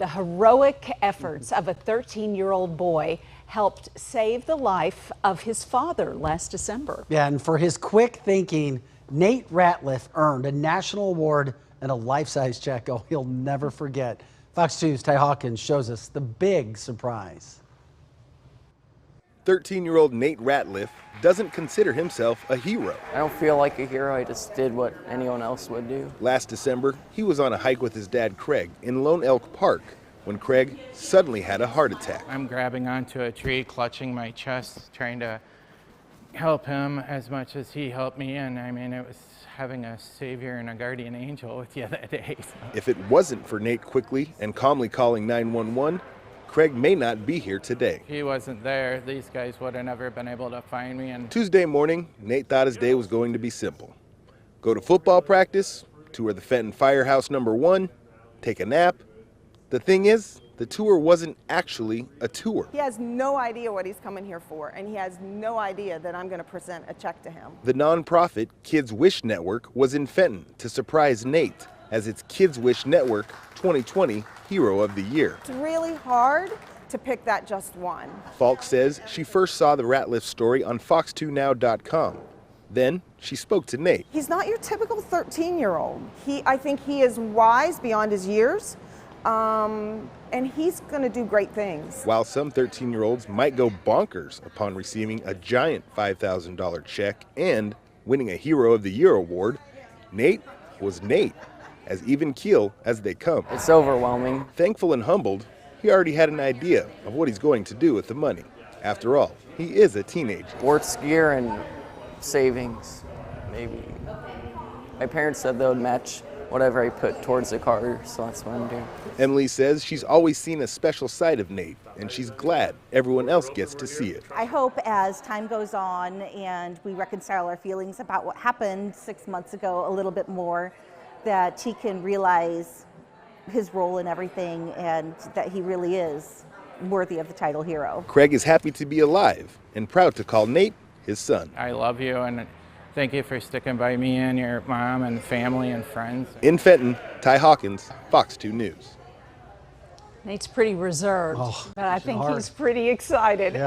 The heroic efforts of a 13-year-old boy helped save the life of his father last December. Yeah, and for his quick thinking, Nate Ratliff earned a national award and a life-size check he'll never forget. Fox 2's Ty Hawkins shows us the big surprise. 13-year-old Nate Ratliff doesn't consider himself a hero. I don't feel like a hero, I just did what anyone else would do. Last December, he was on a hike with his dad Craig in Lone Elk Park when Craig suddenly had a heart attack. I'm grabbing onto a tree, clutching my chest, trying to help him as much as he helped me, and I mean, it was having a savior and a guardian angel with you that day. So. If it wasn't for Nate quickly and calmly calling 911, Craig may not be here today. If he wasn't there, these guys would have never been able to find me. And Tuesday morning, Nate thought his day was going to be simple. Go to football practice, tour the Fenton Firehouse #1, take a nap. The thing is, the tour wasn't actually a tour. He has no idea what he's coming here for, and he has no idea that I'm going to present a check to him. The nonprofit Kids Wish Network was in Fenton to surprise Nate as its Kids Wish Network 2020 Hero of the Year. It's really hard to pick that just one. Falk says she first saw the Ratliff story on fox2now.com. Then she spoke to Nate. He's not your typical 13-year-old. I think he is wise beyond his years, and he's going to do great things. While some 13-year-olds might go bonkers upon receiving a giant $5,000 check and winning a Hero of the Year award, Nate was Nate, as even keel as they come. It's overwhelming. Thankful and humbled, he already had an idea of what he's going to do with the money. After all, he is a teenager. Sports gear and savings, maybe. My parents said they would match whatever I put towards the car, so that's what I'm doing. Emily says she's always seen a special side of Nate, and she's glad everyone else gets to see it. I hope as time goes on and we reconcile our feelings about what happened 6 months ago a little bit more, that he can realize his role in everything and that he really is worthy of the title hero. Craig is happy to be alive and proud to call Nate his son. I love you, and thank you for sticking by me and your mom and family and friends. In Fenton, Ty Hawkins, Fox 2 News. Nate's pretty reserved, but I think hard. he's pretty excited. Yeah.